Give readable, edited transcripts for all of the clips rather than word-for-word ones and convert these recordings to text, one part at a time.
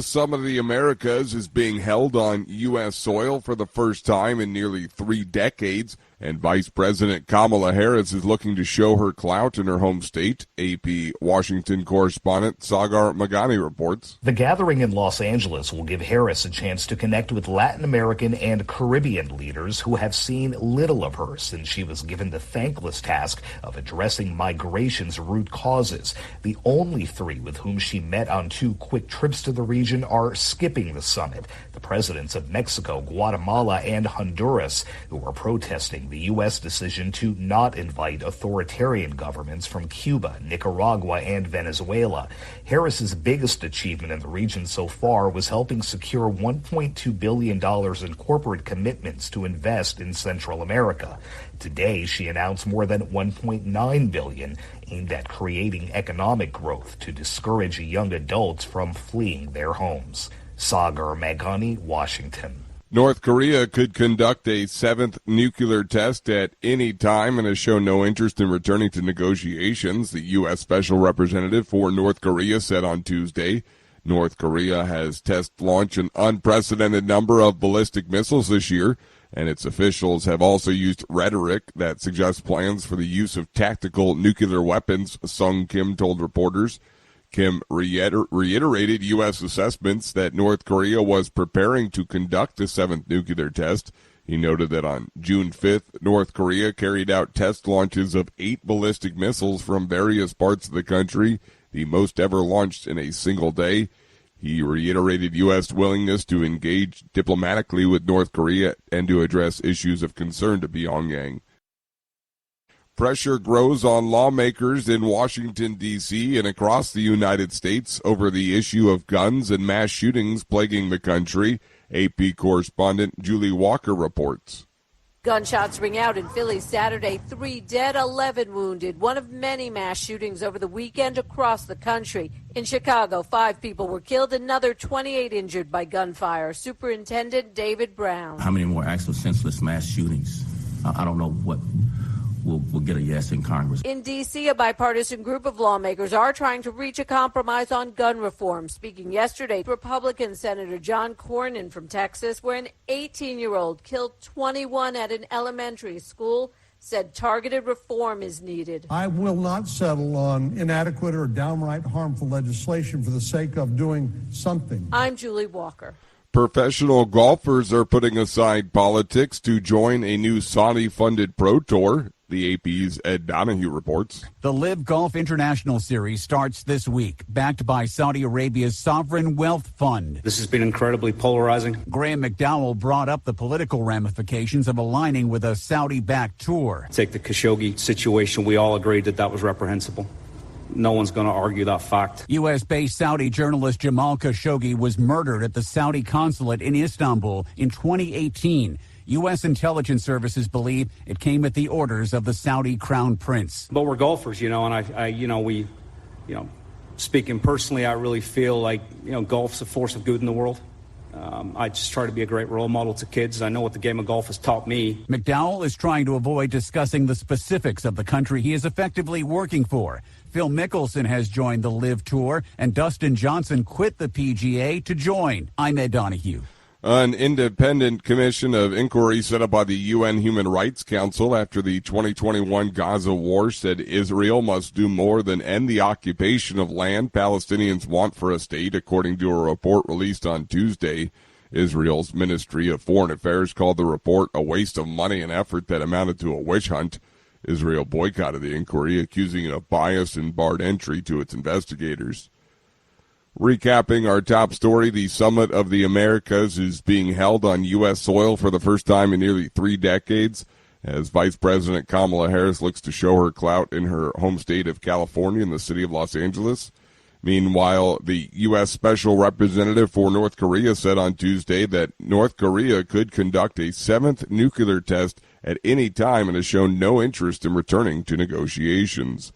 Summit of the Americas is being held on U.S. soil for the first time in nearly 3 decades, and Vice President Kamala Harris is looking to show her clout in her home state. AP Washington correspondent Sagar Magani reports. The gathering in Los Angeles will give Harris a chance to connect with Latin American and Caribbean leaders who have seen little of her since she was given the thankless task of addressing migration's root causes. The only 3 with whom she met on 2 quick trips to the region are skipping the summit. The presidents of Mexico, Guatemala, and Honduras, who are protesting the U.S. decision to not invite authoritarian governments from Cuba, Nicaragua, and Venezuela. Harris's biggest achievement in the region so far was helping secure $1.2 billion in corporate commitments to invest in Central America. Today, she announced more than $1.9 billion aimed at creating economic growth to discourage young adults from fleeing their homes. Sagar Magani, Washington. North Korea could conduct a 7th nuclear test at any time and has shown no interest in returning to negotiations, the U.S. Special Representative for North Korea said on Tuesday. North Korea has launched an unprecedented number of ballistic missiles this year, and its officials have also used rhetoric that suggests plans for the use of tactical nuclear weapons, Sung Kim told reporters. Kim reiterated U.S. assessments that North Korea was preparing to conduct the 7th nuclear test. He noted that on June 5th, North Korea carried out test launches of 8 ballistic missiles from various parts of the country, the most ever launched in a single day. He reiterated U.S. willingness to engage diplomatically with North Korea and to address issues of concern to Pyongyang. Pressure grows on lawmakers in Washington, D.C. and across the United States over the issue of guns and mass shootings plaguing the country. AP correspondent Julie Walker reports. Gunshots ring out in Philly Saturday. 3 dead, 11 wounded. One of many mass shootings over the weekend across the country. In Chicago, 5 people were killed, another 28 injured by gunfire. Superintendent David Brown. How many more acts of senseless mass shootings? I don't know what will get a yes in Congress. In D.C., a bipartisan group of lawmakers are trying to reach a compromise on gun reform. Speaking yesterday, Republican Senator John Cornyn from Texas, where an 18-year-old killed 21 at an elementary school, said targeted reform is needed. I will not settle on inadequate or downright harmful legislation for the sake of doing something. I'm Julie Walker. Professional golfers are putting aside politics to join a new Saudi-funded pro tour. The AP's Ed Donahue reports. The Live Golf International Series starts this week, backed by Saudi Arabia's Sovereign Wealth Fund. This has been incredibly polarizing. Graham McDowell brought up the political ramifications of aligning with a Saudi-backed tour. Take the Khashoggi situation. We all agreed that was reprehensible. No one's going to argue that fact. U.S.-based Saudi journalist Jamal Khashoggi was murdered at the Saudi consulate in Istanbul in 2018. U.S. intelligence services believe it came at the orders of the Saudi crown prince. But we're golfers, and speaking personally, I really feel like, golf's a force of good in the world. I just try to be a great role model to kids. I know what the game of golf has taught me. McDowell is trying to avoid discussing the specifics of the country he is effectively working for. Phil Mickelson has joined the Live Tour, and Dustin Johnson quit the PGA to join. I'm Ed Donahue. An independent commission of inquiry set up by the UN Human Rights Council after the 2021 Gaza war said Israel must do more than end the occupation of land Palestinians want for a state, according to a report released on Tuesday. Israel's Ministry of Foreign Affairs called the report a waste of money and effort that amounted to a witch hunt. Israel boycotted the inquiry, accusing it of bias and barred entry to its investigators. Recapping our top story, the Summit of the Americas is being held on U.S. soil for the first time in nearly 3 decades, as Vice President Kamala Harris looks to show her clout in her home state of California and the city of Los Angeles. Meanwhile, the U.S. Special Representative for North Korea said on Tuesday that North Korea could conduct a 7th nuclear test at any time and has shown no interest in returning to negotiations.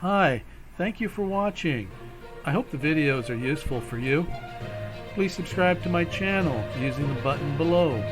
Hi, thank you for watching. I hope the videos are useful for you. Please subscribe to my channel using the button below.